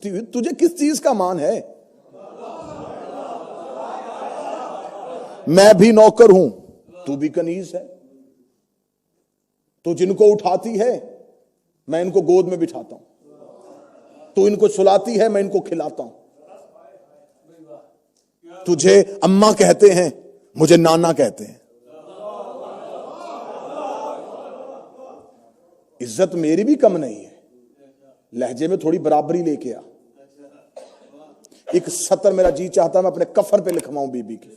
تجھے کس چیز کا مان ہے؟ میں بھی نوکر ہوں، تو بھی کنیز ہے۔ تو جن کو اٹھاتی ہے میں ان کو گود میں بٹھاتا ہوں، تو ان کو سلاتی ہے میں ان کو کھلاتا ہوں۔ تجھے اماں کہتے ہیں، مجھے نانا کہتے ہیں۔ عزت میری بھی کم نہیں ہے، لہجے میں تھوڑی برابری لے کے آ۔ ایک سطر میرا جی چاہتا میں اپنے کفن پہ لکھواؤں بی بی کی،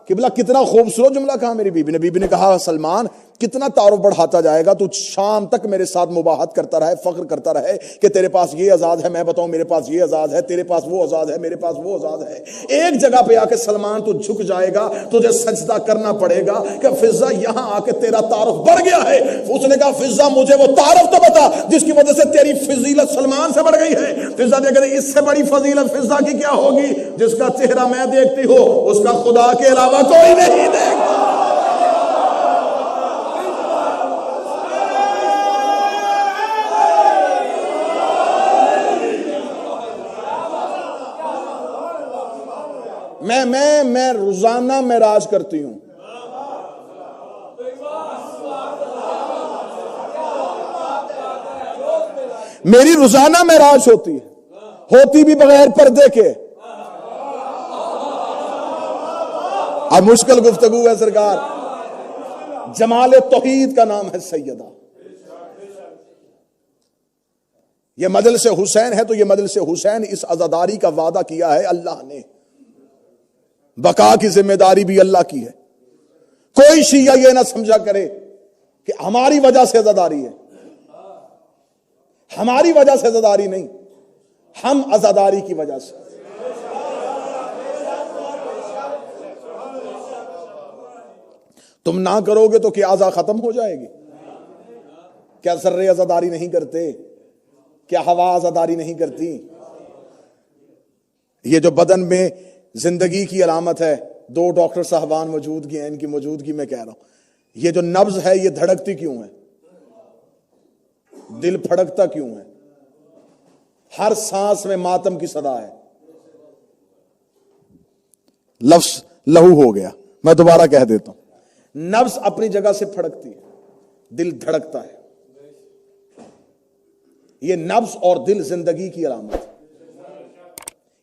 قبلہ کتنا خوبصورت جملہ کہا میری بیوی نے۔ بیوی نے کہا سلمان کتنا تعارف بڑھاتا جائے گا، تو شام تک میرے ساتھ مباحثت کرتا رہے، فخر کرتا رہے کہ تیرے پاس یہ اعزاز ہے، میں بتاؤں میرے پاس یہ اعزاز ہے، تیرے پاس وہ اعزاز ہے، میرے پاس وہ اعزاز ہے۔ ایک جگہ پہ آ کے سلمان تو جھک جائے گا، تجھے سجدہ کرنا پڑے گا کہ فضا یہاں آ کے تیرا تعارف بڑھ گیا ہے۔ اس نے کہا فضا مجھے وہ تعارف تو بتا جس کی وجہ سے تیری فضیلت سلمان سے بڑھ گئی ہے۔ فضا نے کہا اس سے بڑی فضیلت فضا کی کیا ہوگی؟ جس کا چہرہ میں دیکھتی ہوں اس کا خدا کے علاوہ کوئی نہیں دیکھتا۔ میں روزانہ معراج کرتی ہوں۔ میری روزانہ معراج ہوتی بھی بغیر پردے کے۔ اب مشکل گفتگو ہے سرکار، جمال توحید کا نام ہے سیدہ۔ یہ مجلس حسین ہے تو یہ مجلس حسین اس عزاداری کا وعدہ کیا ہے اللہ نے، بقا کی ذمہ داری بھی اللہ کی ہے۔ کوئی شیعہ یہ نہ سمجھا کرے کہ ہماری وجہ سے عزاداری ہے، ہماری وجہ سے عزاداری نہیں، ہم عزاداری کی وجہ سے۔ تم نہ کرو گے تو کیا عزا ختم ہو جائے گی؟ کیا ذرے عزاداری نہیں کرتے؟ کیا ہوا عزاداری نہیں کرتی؟ یہ جو بدن میں زندگی کی علامت ہے، دو ڈاکٹر صاحبان موجودگی ہیں، ان کی موجودگی میں کہہ رہا ہوں، یہ جو نبض ہے یہ دھڑکتی کیوں ہے؟ دل پھڑکتا کیوں ہے؟ ہر سانس میں ماتم کی صدا ہے۔ لفظ لہو ہو گیا، میں دوبارہ کہہ دیتا ہوں، نبض اپنی جگہ سے پھڑکتی ہے، دل دھڑکتا ہے۔ یہ نبض اور دل زندگی کی علامت ہے۔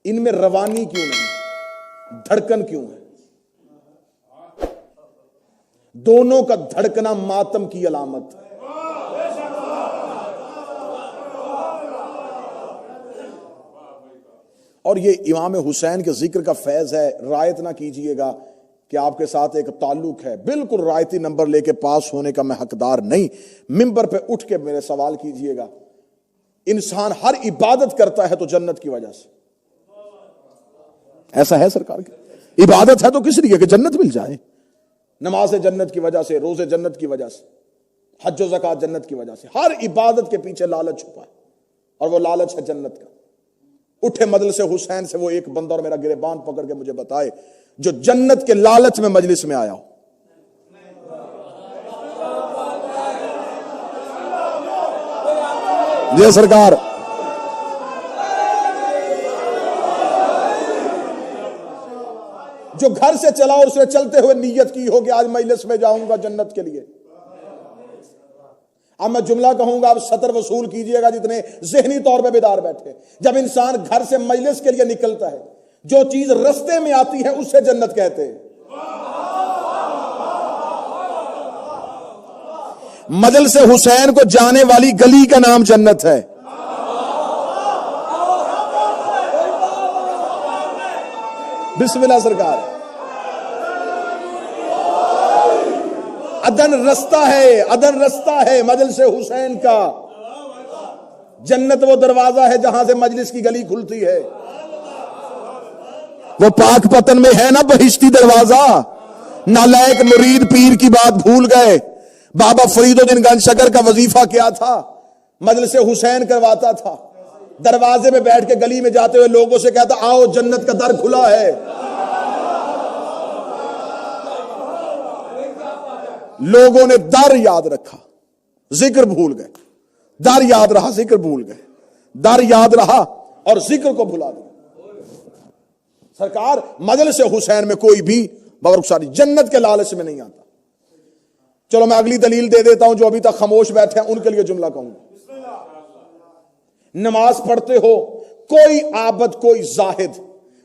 ان میں روانی کیوں نہیں؟ دھڑکن کیوں ہے؟ دونوں کا دھڑکنا ماتم کی علامت ہے۔ اور یہ امام حسین کے ذکر کا فیض ہے۔ رعایت نہ کیجئے گا کہ آپ کے ساتھ ایک تعلق ہے، بالکل رعایتی نمبر لے کے پاس ہونے کا میں حقدار نہیں۔ ممبر پہ اٹھ کے میرے سوال کیجئے گا۔ انسان ہر عبادت کرتا ہے تو جنت کی وجہ سے، ایسا ہے سرکار کی عبادت ہے تو کس لیے کہ جنت مل جائے۔ نماز جنت کی وجہ سے، روزے جنت کی وجہ سے، حج و زکات جنت کی وجہ سے۔ ہر عبادت کے پیچھے لالچ چھپا ہے اور وہ لالچ ہے جنت کا۔ اٹھے مجلس حسین سے وہ ایک بندہ اور میرا گریبان پکڑ کے مجھے بتائے جو جنت کے لالچ میں مجلس میں آیا ہو۔ جی سرکار، جو گھر سے چلا اور اس نے چلتے ہوئے نیت کی ہو کہ آج مجلس میں جاؤں گا جنت کے لیے۔ اب میں جملہ کہوں گا، آپ سطر وصول کیجئے گا جتنے ذہنی طور پہ بیدار بیٹھے۔ جب انسان گھر سے مجلس کے لیے نکلتا ہے، جو چیز رستے میں آتی ہے اسے جنت کہتے ہیں۔ مجلس حسین کو جانے والی گلی کا نام جنت ہے۔ بسم اللہ سرکار۔ ادن رستہ ہے مجلس حسین کا۔ جنت وہ دروازہ ہے جہاں سے مجلس کی گلی کھلتی ہے۔ وہ پاک پتن میں ہے نا بہشتی دروازہ۔ نالائق مرید پیر کی بات بھول گئے۔ بابا فرید الدین گنج شکر کا وظیفہ کیا تھا؟ مجلس حسین کرواتا تھا۔ دروازے میں بیٹھ کے گلی میں جاتے ہوئے لوگوں سے کہتا آؤ جنت کا در کھلا ہے۔ لوگوں نے در یاد رکھا، ذکر بھول گئے۔ در یاد رہا، ذکر بھول گئے۔ در یاد رہا اور ذکر کو بھلا دیا۔ سرکار مجلس حسین میں کوئی بھی بغیر جنت کے لالچ میں نہیں آتا۔ چلو میں اگلی دلیل دے دیتا ہوں، جو ابھی تک خاموش بیٹھے ہیں ان کے لیے جملہ کہوں گا۔ نماز پڑھتے ہو، کوئی عابد کوئی زاہد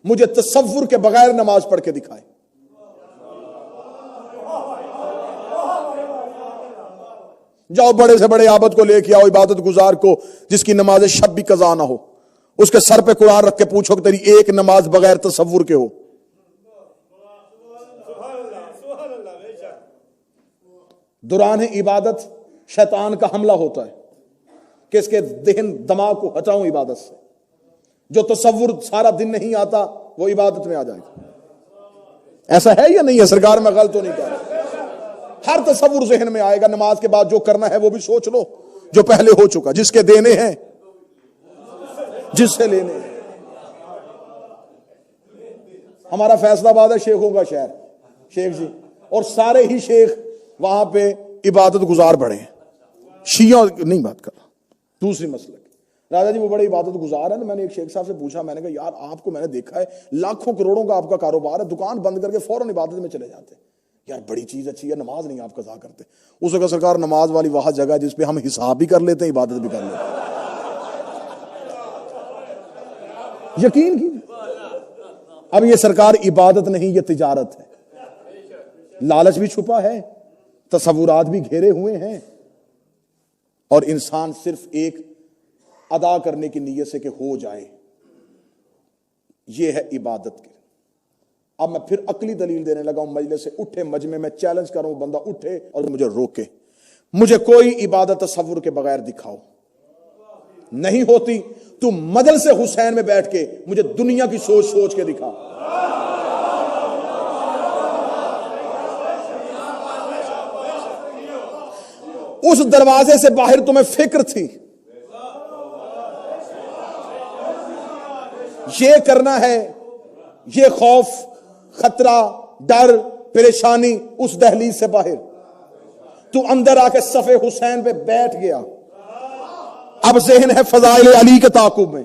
مجھے تصور کے بغیر نماز پڑھ کے دکھائے۔ جاؤ بڑے سے بڑے عابد کو لے کے آؤ، عبادت گزار کو جس کی نماز شب بھی قضا نہ ہو، اس کے سر پہ قرآن رکھ کے پوچھو کہ تیری ایک نماز بغیر تصور کے ہو۔ دوران عبادت شیطان کا حملہ ہوتا ہے کہ اس کے ذہن دماغ کو ہٹاؤں عبادت سے۔ جو تصور سارا دن نہیں آتا وہ عبادت میں آ جائے گا۔ ایسا ہے یا نہیں ہے؟ سرکار میں غلط تو نہیں کہہ رہا۔ ہر تصور ذہن میں آئے گا۔ نماز کے بعد جو کرنا ہے وہ بھی سوچ لو جو پہلے ہو چکا، جس کے دینے ہیں جس سے لینے ہیں۔ ہمارا فیصلہ آباد ہے شیخوں کا شہر، شیخ جی، اور سارے ہی شیخ وہاں پہ عبادت گزار بڑے ہیں۔ شیعہ نہیں بات کر رہا، دوسری مسئلہ راجا جی وہ بڑے عبادت گزار ہیں۔ میں نے ایک شیخ صاحب سے پوچھا، میں نے کہا یار آپ کو میں نے دیکھا ہے لاکھوں کروڑوں کا آپ کا کاروبار ہے، دکان بند کر کے فوراً عبادت میں چلے جاتے ہیں، یار بڑی چیز اچھی ہے، نماز نہیں آپ قضا کرتے۔ اس وقت سرکار نماز والی وہ جگہ جس پہ ہم حساب بھی کر لیتے ہیں عبادت بھی کر لیتے ہیں۔ یقین کیجیے، اب یہ سرکار عبادت نہیں یہ تجارت ہے۔ لالچ بھی چھپا ہے، تصورات بھی گھیرے ہوئے ہیں، اور انسان صرف ایک ادا کرنے کی نیت سے کہ ہو جائے، یہ ہے عبادت کی۔ اب میں پھر عقلی دلیل دینے لگا ہوں۔ مجلس سے اٹھے مجمع میں چیلنج کروں، بندہ اٹھے اور مجھے روکے، مجھے کوئی عبادت تصور کے بغیر دکھاؤ، نہیں ہوتی تو مجلس حسین میں بیٹھ کے مجھے دنیا کی سوچ سوچ کے دکھا۔ اس دروازے سے باہر تمہیں فکر تھی، یہ کرنا ہے، یہ خوف خطرہ ڈر پریشانی اس دہلیز سے باہر، تو اندر آ کے صف حسین پہ بیٹھ گیا۔ اب ذہن ہے فضائل علی کے تعاقب میں،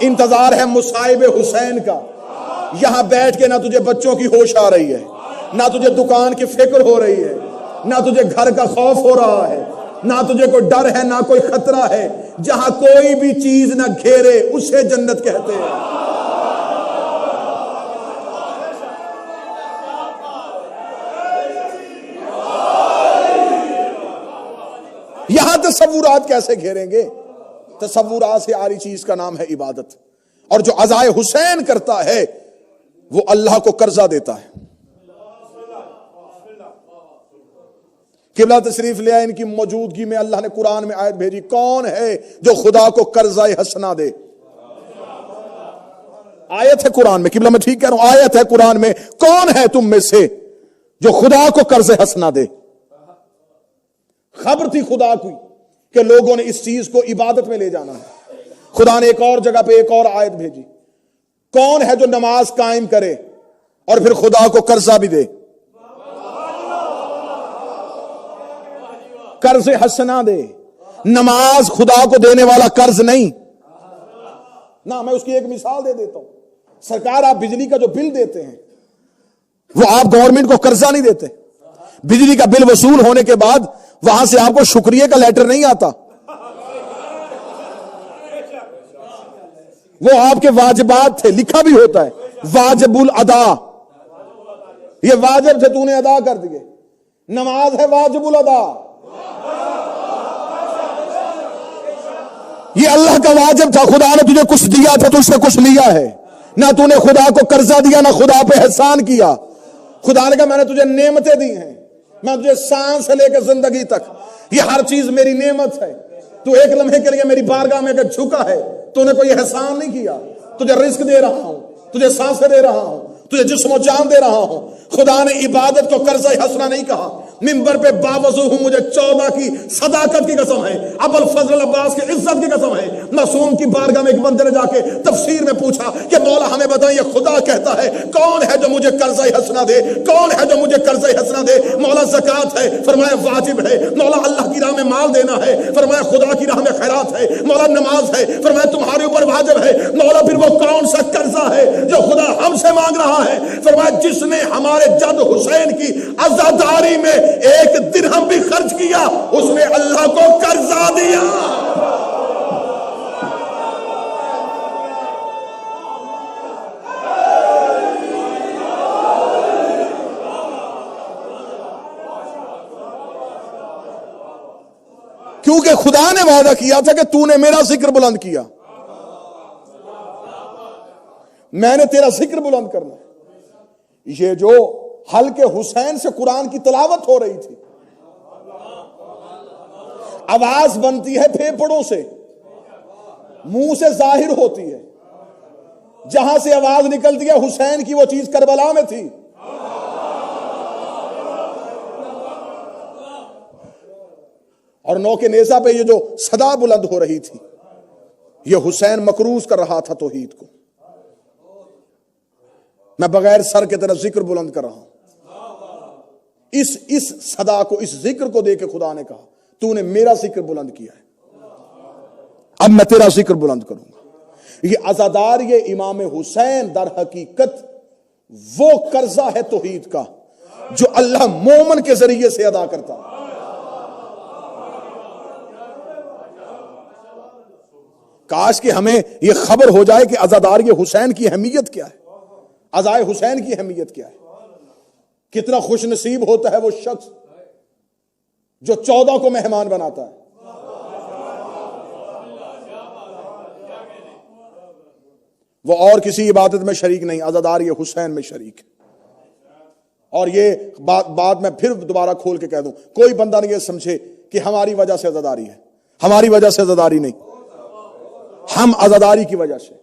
انتظار ہے مصائب حسین کا۔ یہاں بیٹھ کے نہ تجھے بچوں کی ہوش آ رہی ہے، نہ تجھے دکان کی فکر ہو رہی ہے، نہ تجھے گھر کا خوف ہو رہا ہے، نہ تجھے کوئی ڈر ہے، نہ کوئی خطرہ ہے۔ جہاں کوئی بھی چیز نہ گھیرے اسے جنت کہتے ہیں۔ یہاں تصورات کیسے گھیریں گے؟ تصورات سے آری چیز کا نام ہے عبادت، اور جو عزائے حسین کرتا ہے وہ اللہ کو قرضہ دیتا ہے۔ قبلہ تشریف لے آئے، ان کی موجودگی میں اللہ نے قرآن میں آیت بھیجی، کون ہے جو خدا کو قرضہ حسنہ دے؟ آیت ہے قرآن میں، قبلہ میں ٹھیک کہہ رہا ہوں، آیت ہے قرآن میں، کون ہے تم میں سے جو خدا کو قرض حسنہ دے؟ خبر تھی خدا کی کہ لوگوں نے اس چیز کو عبادت میں لے جانا ہے۔ خدا نے ایک اور جگہ پہ ایک اور آیت بھیجی، کون ہے جو نماز قائم کرے اور پھر خدا کو قرضہ بھی دے؟ قرض حسنہ دے۔ نماز خدا کو دینے والا قرض نہیں نہ۔ میں اس کی ایک مثال دے دیتا ہوں۔ سرکار آپ بجلی کا جو بل دیتے ہیں وہ آپ گورنمنٹ کو قرضہ نہیں دیتے۔ بجلی کا بل وصول ہونے کے بعد وہاں سے آپ کو شکریہ کا لیٹر نہیں آتا، وہ آپ کے واجبات تھے، لکھا بھی ہوتا ہے واجب الادا، یہ واجب تھے تو نے ادا کر دیے۔ نماز ہے واجب الادا، یہ اللہ کا واجب تھا، خدا نے تجھے کچھ دیا تھا تو اس نے کچھ لیا ہے، نہ تو نے خدا کو قرضہ دیا نہ خدا پہ احسان کیا۔ خدا نے کہا میں نے تجھے نعمتیں دی ہیں، میں تجھے سانس سے لے کے زندگی تک، یہ ہر چیز میری نعمت ہے، تو ایک لمحے کے لیے میری بارگاہ میں اگر جھکا ہے تو نے کوئی احسان نہیں کیا۔ تجھے رزق دے رہا ہوں، تجھے سانسیں دے رہا ہوں، تجھے جسم و جان دے رہا ہوں۔ خدا نے عبادت کو قرضہ حسنہ نہیں کہا، منبر پہ باوضو ہوں، مجھے 14 کی صداقت کی قسم ہے، ابو الفضل عباس کی عزت کی قسم ہے۔ معصوم کی بارگاہ میں ایک بندے نے جا کے تفسیر میں پوچھا کہ مولا ہمیں بتائیں یہ خدا کہتا ہے کون ہے جو مجھے قرضہ حسنہ دے، کون ہے جو مجھے قرضہ حسنہ دے؟ مولا زکوٰۃ ہے، فرمایا واجب ہے۔ مولا اللہ کی راہ میں مال دینا ہے، فرمایا خدا کی راہ میں خیرات ہے۔ مولا نماز ہے، فرمایا تمہارے اوپر واجب ہے۔ مولا پھر وہ کون سا قرضہ ہے جو خدا ہم سے مانگ رہا ہے؟ فرمایا جس نے ہمارے جد حسین کی عزاداری میں 1 درہم بھی خرچ کیا اس نے اللہ کو قرضہ دیا۔ کیونکہ خدا نے وعدہ کیا تھا کہ تو نے میرا ذکر بلند کیا، میں نے تیرا ذکر بلند کرنا۔ یہ جو حلقے حسین سے قرآن کی تلاوت ہو رہی تھی، آواز بنتی ہے پھیپھڑوں سے، منہ سے ظاہر ہوتی ہے، جہاں سے آواز نکلتی ہے حسین کی وہ چیز کربلا میں تھی۔ اور نو کے نیزہ پہ یہ جو صدا بلند ہو رہی تھی، یہ حسین مکروز کر رہا تھا توحید کو۔ میں بغیر سر کے طرف ذکر بلند کر رہا ہوں۔ اس صدا کو، اس ذکر کو دے کے خدا نے کہا تو نے میرا ذکر بلند کیا ہے، اب میں تیرا ذکر بلند کروں گا۔ یہ عزادار یہ امام حسین در حقیقت وہ قرضہ ہے توحید کا جو اللہ مومن کے ذریعے سے ادا کرتا ہے۔ کاش کہ ہمیں یہ خبر ہو جائے کہ عزادار یہ حسین کی اہمیت کیا ہے، عزائے حسین کی اہمیت کیا ہے۔ کتنا خوش نصیب ہوتا ہے وہ شخص جو 14 کو مہمان بناتا ہے۔ وہ اور کسی عبادت میں شریک نہیں، عزادار یہ حسین میں شریک ہے۔ اور یہ بات میں پھر دوبارہ کھول کے کہہ دوں، کوئی بندہ نہیں یہ سمجھے کہ ہماری وجہ سے عزاداری ہے، ہماری وجہ سے عزاداری نہیں، ہم عزاداری کی وجہ سے،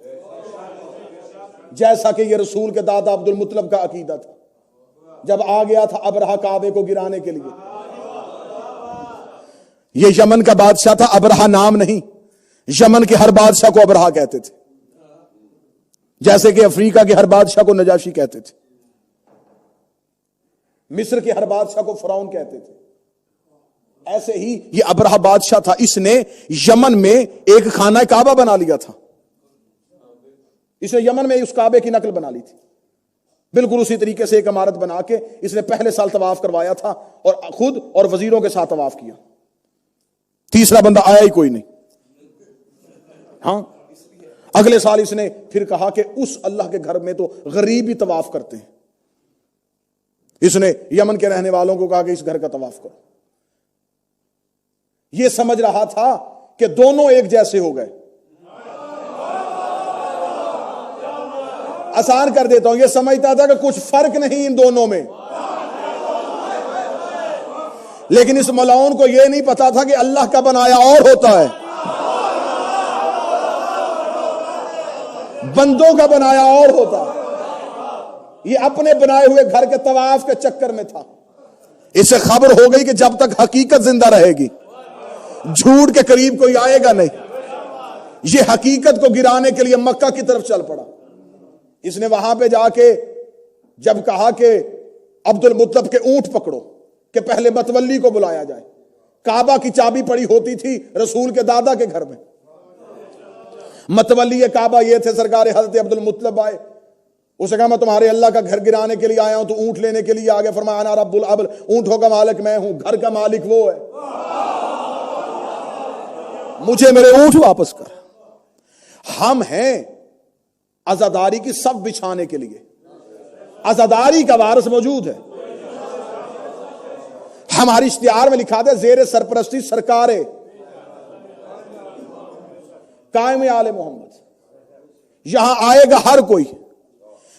جیسا کہ یہ رسول کے دادا عبد المطلب کا عقیدہ تھا جب آ گیا تھا ابرہہ کعبے کو گرانے کے لیے۔ یہ یمن کا بادشاہ تھا، ابرہہ نام نہیں، یمن کے ہر بادشاہ کو ابرہہ کہتے تھے، جیسے کہ افریقہ کے ہر بادشاہ کو نجاشی کہتے تھے، مصر کے ہر بادشاہ کو فرعون کہتے تھے۔ ایسے ہی یہ ابرہہ بادشاہ تھا، اس نے یمن میں ایک خانہ کعبہ بنا لیا تھا، اس نے یمن میں اس کعبے کی نقل بنا لی تھی، بالکل اسی طریقے سے ایک عمارت بنا کے اس نے پہلے سال طواف کروایا تھا اور خود اور وزیروں کے ساتھ طواف کیا، تیسرا بندہ آیا ہی کوئی نہیں۔ ہاں اگلے سال اس نے پھر کہا کہ اس اللہ کے گھر میں تو غریب ہی طواف کرتے ہیں، اس نے یمن کے رہنے والوں کو کہا کہ اس گھر کا طواف کرو۔ یہ سمجھ رہا تھا کہ دونوں ایک جیسے ہو گئے۔ آسان کر دیتا ہوں، یہ سمجھتا تھا کہ کچھ فرق نہیں ان دونوں میں، لیکن اس ملعون کو یہ نہیں پتا تھا کہ اللہ کا بنایا اور ہوتا ہے، بندوں کا بنایا اور ہوتا ہے۔ یہ اپنے بنائے ہوئے گھر کے طواف کے چکر میں تھا۔ اسے خبر ہو گئی کہ جب تک حقیقت زندہ رہے گی جھوٹ کے قریب کوئی آئے گا نہیں۔ یہ حقیقت کو گرانے کے لیے مکہ کی طرف چل پڑا۔ اس نے وہاں پہ جا کے جب کہا کہ عبد المطلب کے اونٹ پکڑو کہ پہلے متولی کو بلایا جائے، کعبہ کی چابی پڑی ہوتی تھی رسول کے دادا کے گھر میں، متولی کعبہ یہ تھے سرکار حضرت عبد المطلب آئے، اسے کہا میں تمہارے اللہ کا گھر گرانے کے لیے آیا ہوں، تو اونٹ لینے کے لیے آگے، فرمایا انا رب الابل، اونٹوں کا مالک میں ہوں، گھر کا مالک وہ ہے، مجھے میرے اونٹ واپس کر۔ ہم ہیں عزاداری کی صف بچھانے کے لیے، عزاداری کا وارث موجود ہے۔ ہماری اشتہار میں لکھا دے زیر سرپرستی سرکار قائم آل محمد، یہاں آئے گا ہر کوئی،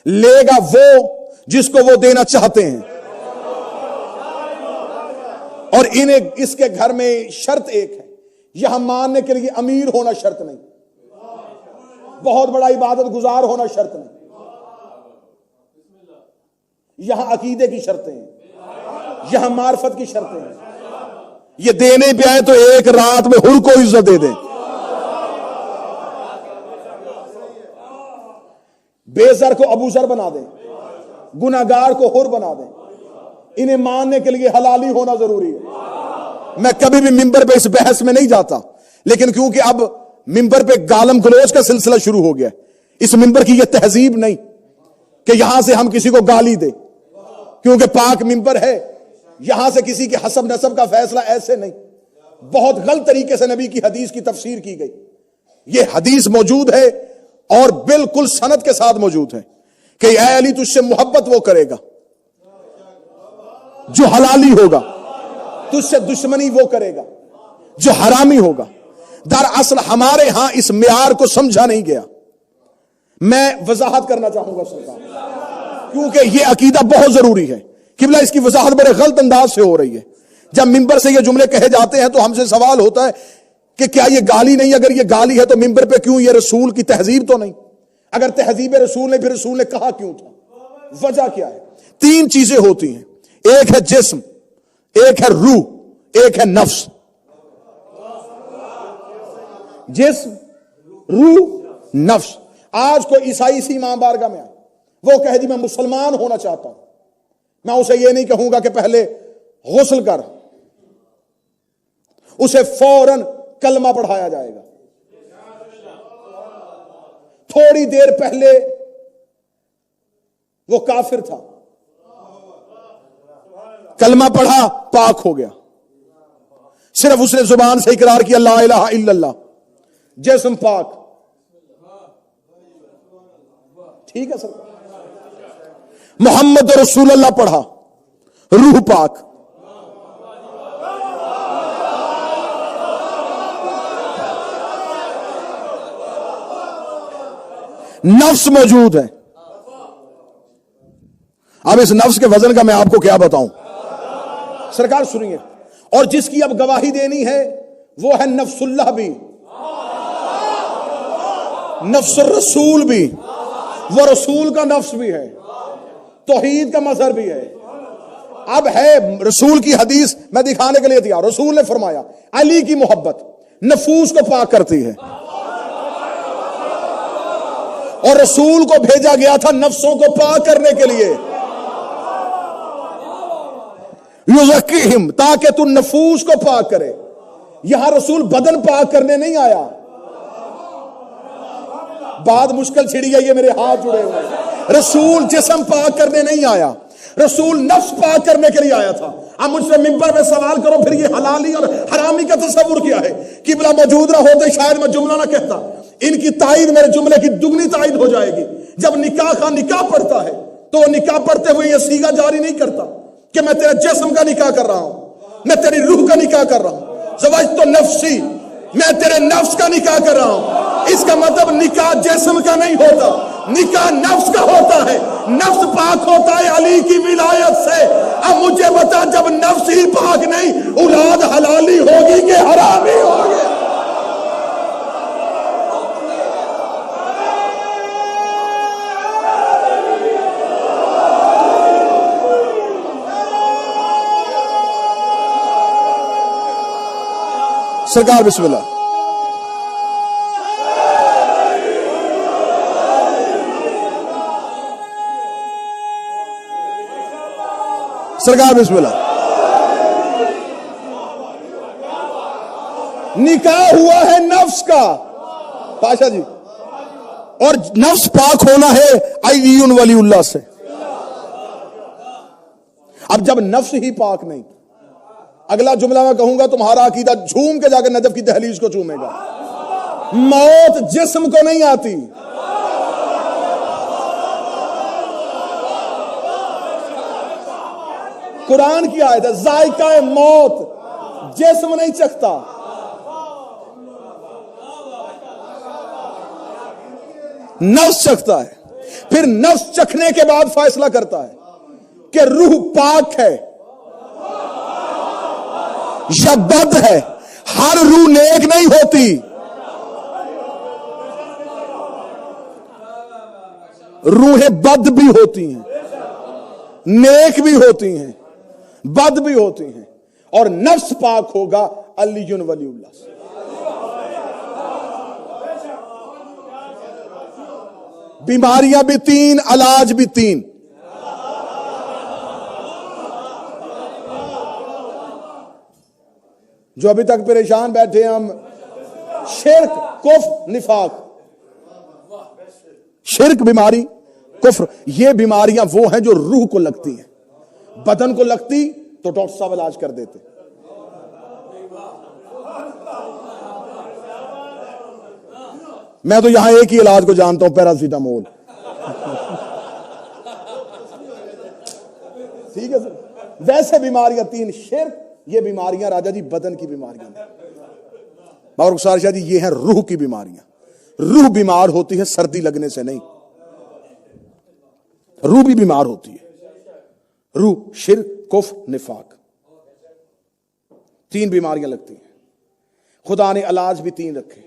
لے گا وہ جس کو وہ دینا چاہتے ہیں، اور انہیں اس کے گھر میں شرط ایک ہے، یہاں ماننے کے لیے امیر ہونا شرط نہیں، بہت بڑا عبادت گزار ہونا شرط نہیں، یہاں عقیدے کی شرطیں ہیں۔ یہاں معرفت کی شرطیں ہیں. یہ دینے پہ آئے تو ایک رات میں حر کو عزت دے دیں, بے زر کو ابو زر بنا دیں, گناہگار کو حر بنا دیں. انہیں ماننے کے لیے حلالی ہونا ضروری ہے. میں کبھی بھی ممبر پہ اس بحث میں نہیں جاتا, لیکن کیونکہ اب ممبر پہ گالم گلوچ کا سلسلہ شروع ہو گیا, اس ممبر کی یہ تہذیب نہیں کہ یہاں سے ہم کسی کو گالی دے, کیونکہ پاک ممبر ہے, یہاں سے کسی کے حسب نسب کا فیصلہ ایسے نہیں. بہت غلط طریقے سے نبی کی حدیث کی تفسیر کی گئی. یہ حدیث موجود ہے اور بالکل سند کے ساتھ موجود ہے کہ اے علی تجھ سے محبت وہ کرے گا جو حلالی ہوگا, تجھ سے دشمنی وہ کرے گا جو حرامی ہوگا. دراصل ہمارے ہاں اس معیار کو سمجھا نہیں گیا. میں وضاحت کرنا چاہوں گا سرکار, کیونکہ یہ عقیدہ بہت ضروری ہے. قبلہ اس کی وضاحت بڑے غلط انداز سے ہو رہی ہے. جب ممبر سے یہ جملے کہے جاتے ہیں تو ہم سے سوال ہوتا ہے کہ کیا یہ گالی نہیں؟ اگر یہ گالی ہے تو ممبر پہ کیوں؟ یہ رسول کی تہذیب تو نہیں. اگر تہذیب رسول نے, پھر رسول نے کہا کیوں تھا؟ وجہ کیا ہے؟ 3 چیزیں ہوتی ہیں, ایک ہے جسم, ایک ہے روح, ایک ہے نفس. جسم, روح, نفس. آج کوئی عیسائی اسی امام بارگاہ میں آئے, وہ کہے دی میں مسلمان ہونا چاہتا ہوں, میں اسے یہ نہیں کہوں گا کہ پہلے غسل کر, اسے فوراً کلمہ پڑھایا جائے گا. تھوڑی دیر پہلے وہ کافر تھا, کلمہ پڑھا, پاک ہو گیا. صرف اس نے زبان سے اقرار کیا لا الہ الا اللہ, جسم پاک. ٹھیک ہے سر. محمد رسول اللہ پڑھا, روح پاک. نفس موجود ہے. اب اس نفس کے وزن کا میں آپ کو کیا بتاؤں سرکار, سنیے. اور جس کی اب گواہی دینی ہے وہ ہے نفس اللہ بھی, نفس الرسول بھی, وہ رسول کا نفس بھی ہے, توحید کا مظہر بھی ہے. اب ہے رسول کی حدیث میں دکھانے کے لیے تیار. رسول نے فرمایا علی کی محبت نفوس کو پاک کرتی ہے, اور رسول کو بھیجا گیا تھا نفسوں کو پاک کرنے کے لیے. یزکیہم, تاکہ تو نفوس کو پاک کرے. یہاں رسول بدن پاک کرنے نہیں آیا. بات مشکل چھڑی ہے, یہ میرے ہاتھ جڑے ہوئے ہیں. رسول جسم پاک کرنے نہیں آیا, رسول نفس پاک کرنے کے لیے آیا تھا. اب مجھ سے ممبر میں سوال کرو پھر یہ حلالی اور حرامی کا تصور کیا ہے؟ قبلہ موجود نہ ہوتے شاید میں جملہ نہ کہتا. ان کی تائید میرے جملے کی دگنی تائید ہو جائے گی. جب نکاح کا نکاح پڑھتا ہے تو وہ نکاح پڑھتے ہوئے یہ سیغہ جاری نہیں کرتا کہ میں تیرے جسم کا نکاح کر رہا ہوں, میں تیری روح کا نکاح کر رہا ہوں. زوجت نفسی, میں تیرے نفس کا نکاح کر رہا ہوں. اس کا مطلب نکاح جسم کا نہیں ہوتا, نکاح نفس کا ہوتا ہے. نفس پاک ہوتا ہے علی کی ولایت سے. اب مجھے بتا, جب نفس ہی پاک نہیں, اولاد حلالی ہوگی کہ حرامی ہوگی؟ سرکار بسم اللہ. سرکار بسم اللہ. نکاح ہوا ہے نفس کا پاشا جی, اور نفس پاک ہونا ہے علی ولی اللہ سے. اب جب نفس ہی پاک نہیں, اگلا جملہ میں کہوں گا تمہارا عقیدہ جھوم کے جا کے نجف کی دہلیز کو چومے گا. موت جسم کو نہیں آتی, قرآن کی آیت ہے, ذائقہ موت جسم نہیں چکھتا. نفس چکھتا ہے. پھر نفس چکھنے کے بعد فیصلہ کرتا ہے کہ روح پاک ہے یا بد ہے. ہر روح نیک نہیں ہوتی. روحیں بد بھی ہوتی ہیں, نیک بھی ہوتی ہیں. بد بھی ہوتی ہیں، اور نفس پاک ہوگا علی ولی اللہ سے۔ بیماریاں بھی تین، علاج بھی تین۔ جو ابھی تک پریشان بیٹھے ہم، شرک، کفر، نفاق، شرک بیماری، کفر، یہ بیماریاں وہ ہیں جو روح کو لگتی ہیں، بدن کو لگتی تو ڈاکٹر صاحب علاج کر دیتے۔ میں تو یہاں ایک ہی علاج کو جانتا ہوں، پیراسیٹامول۔ ٹھیک ہے سر، ویسے بیماریاں تین، شرک، یہ بیماریاں راجہ جی بدن کی بیماریاں ہیں، اور رخسار شاہ جی یہ ہیں روح کی بیماریاں۔ روح بیمار ہوتی ہے سردی لگنے سے نہیں، روح بھی بیمار ہوتی ہے۔ روح، شرک، کفر، نفاق، تین بیماریاں لگتی ہیں۔ خدا نے علاج بھی تین رکھے۔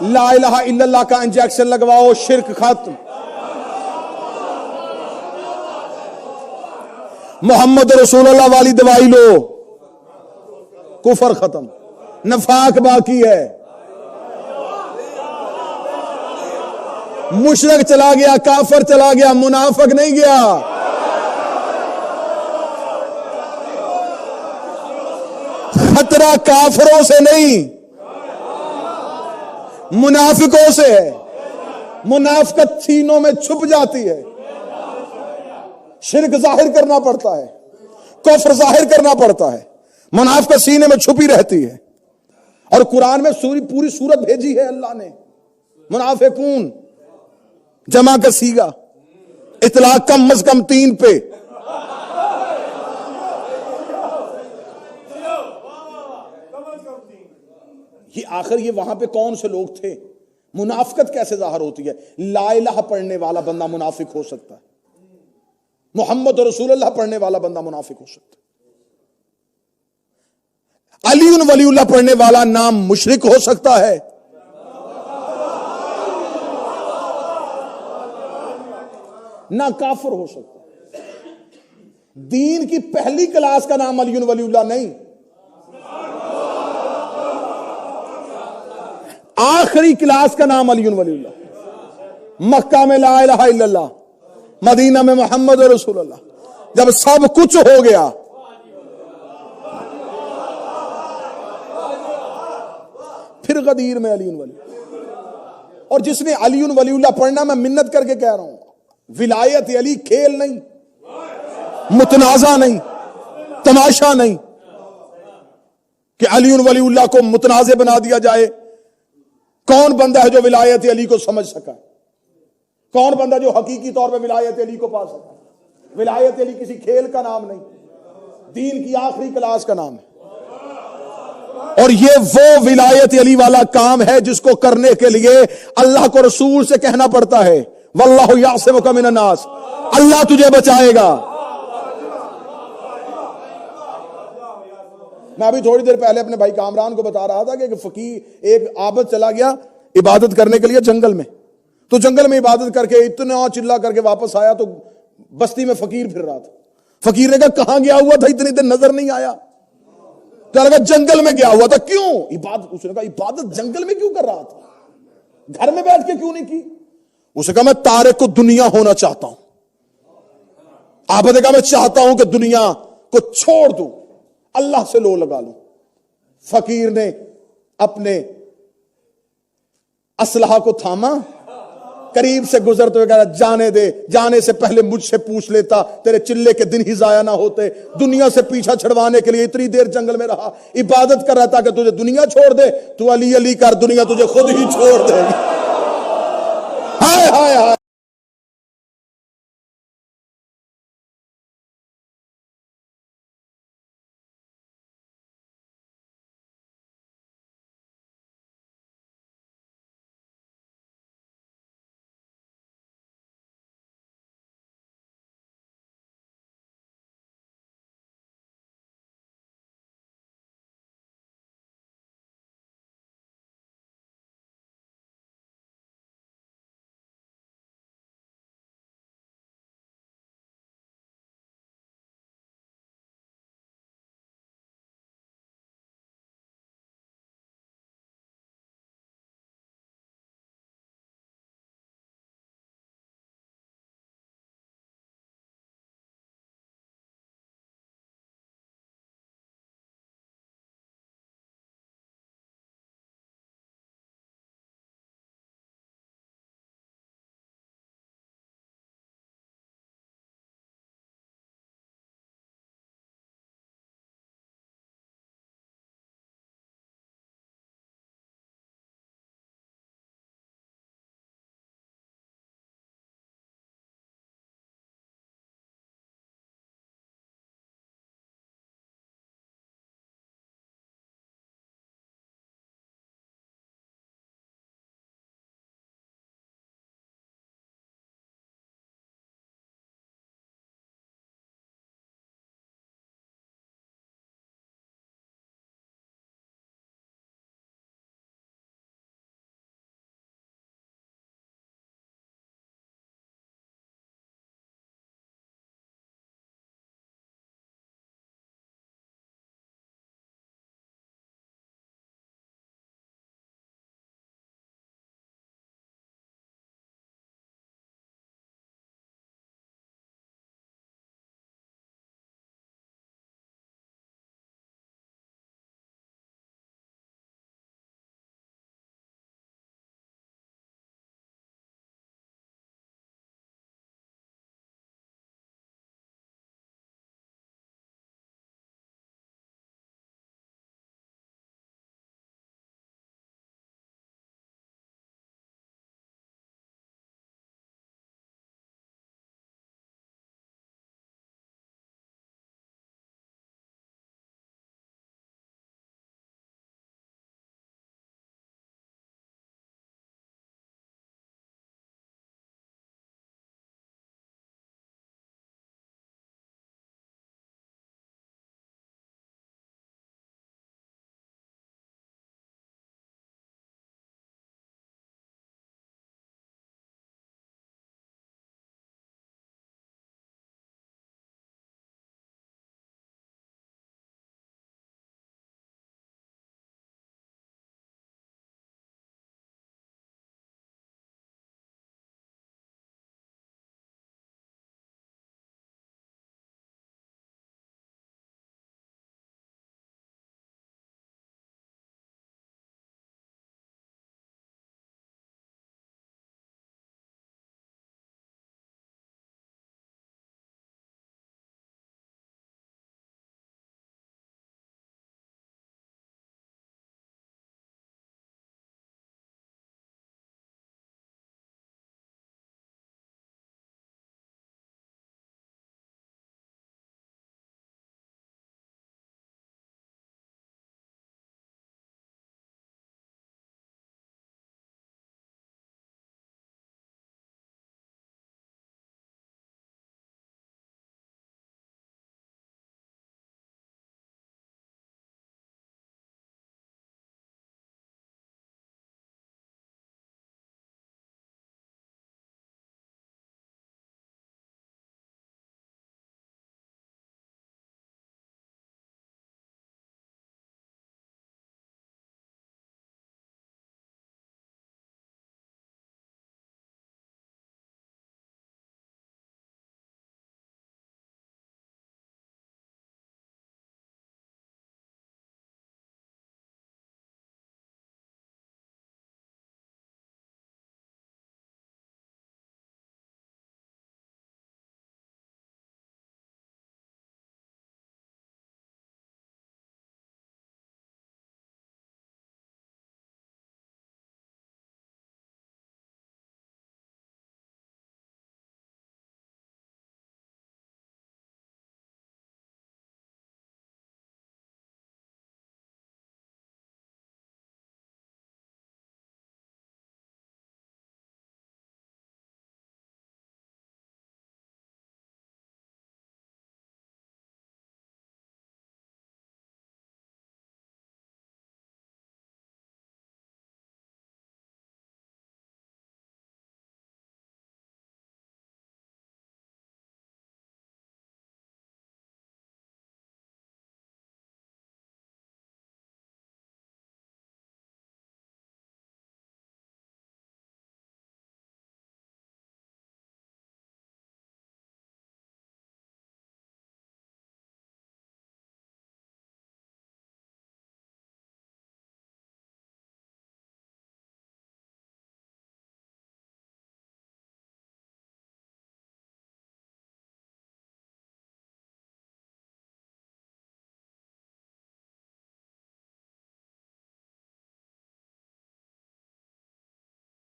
لا الہ الا اللہ کا انجیکشن لگواؤ، شرک ختم۔ محمد رسول اللہ والی دوائی لو، کفر ختم، نفاق باقی ہے۔ مشرک چلا گیا، کافر چلا گیا، منافق نہیں گیا۔ خطرہ کافروں سے نہیں، منافقوں سے ہے۔ منافقت سینوں میں چھپ جاتی ہے، شرک ظاہر کرنا پڑتا ہے، کفر ظاہر کرنا پڑتا ہے، منافقت سینے میں چھپی رہتی ہے۔ اور قرآن میں پوری سورت بھیجی ہے اللہ نے، منافقون جمع کا سیگا، اطلاق کم از کم 3 پہ۔ یہ آخر یہ وہاں پہ کون سے لوگ تھے؟ منافقت کیسے ظاہر ہوتی ہے؟ لا الہ پڑھنے والا بندہ منافق ہو سکتا ہے، محمد رسول اللہ پڑھنے والا بندہ منافق ہو سکتا ہے، علی ولی اللہ پڑھنے والا نام مشرک ہو سکتا ہے، نہ کافر ہو سکتا ہے۔ دین کی پہلی کلاس کا نام علی ولی اللہ نہیں، آخری کلاس کا نام علی ولی اللہ۔ مکہ میں لا الہ الا اللہ، مدینہ میں محمد رسول اللہ، جب سب کچھ ہو گیا پھر غدیر میں علی ولی۔ اور جس نے علی ولی اللہ پڑھنا، میں منت کر کے کہہ رہا ہوں، ولایت علی کھیل نہیں، متنازع نہیں، تماشا نہیں کہ علی ولی اللہ کو متنازع بنا دیا جائے۔ کون بندہ ہے جو ولایت علی کو سمجھ سکا؟ کون بندہ جو حقیقی طور پہ ولایت علی کو پا سکا؟ ولایت علی کسی کھیل کا نام نہیں، دین کی آخری کلاس کا نام ہے۔ اور یہ وہ ولایت علی والا کام ہے جس کو کرنے کے لیے اللہ کو رسول سے کہنا پڑتا ہے، واللہ یعصمک من الناس، اللہ تجھے بچائے گا۔ میں ابھی تھوڑی دیر پہلے اپنے بھائی کامران کو بتا رہا تھا کہ ایک فقیر، ایک عابد چلا گیا عبادت کرنے کے لیے جنگل میں، تو جنگل میں عبادت کر کے اتنا چلا کر کے واپس آیا تو بستی میں فقیر پھر رہا تھا۔ فقیر نے کہا کہاں گیا ہوا تھا اتنی دیر نظر نہیں آیا؟ تو لگا جنگل میں گیا ہوا تھا۔ کیوں عبادت؟ اس نے کہا عبادت جنگل میں کیوں کر رہا تھا، گھر میں بیٹھ کے کیوں نہیں کی؟ اس نے کہا میں تارک کو دنیا ہونا چاہتا ہوں۔ عابد نے کہا میں چاہتا ہوں کہ دنیا کو چھوڑ دوں، اللہ سے لو لگا لوں۔ فقیر نے اپنے اسلحہ کو تھاما، قریب سے گزرتے ہوئے کہا جانے دے، جانے سے پہلے مجھ سے پوچھ لیتا، تیرے چلے کے دن ہی ضائع نہ ہوتے۔ دنیا سے پیچھا چھڑوانے کے لیے اتنی دیر جنگل میں رہا، عبادت کر رہا تھا کہ تجھے دنیا چھوڑ دے، تو علی علی کر، دنیا تجھے خود ہی چھوڑ دے گی۔ ہائے ہائے ہائے۔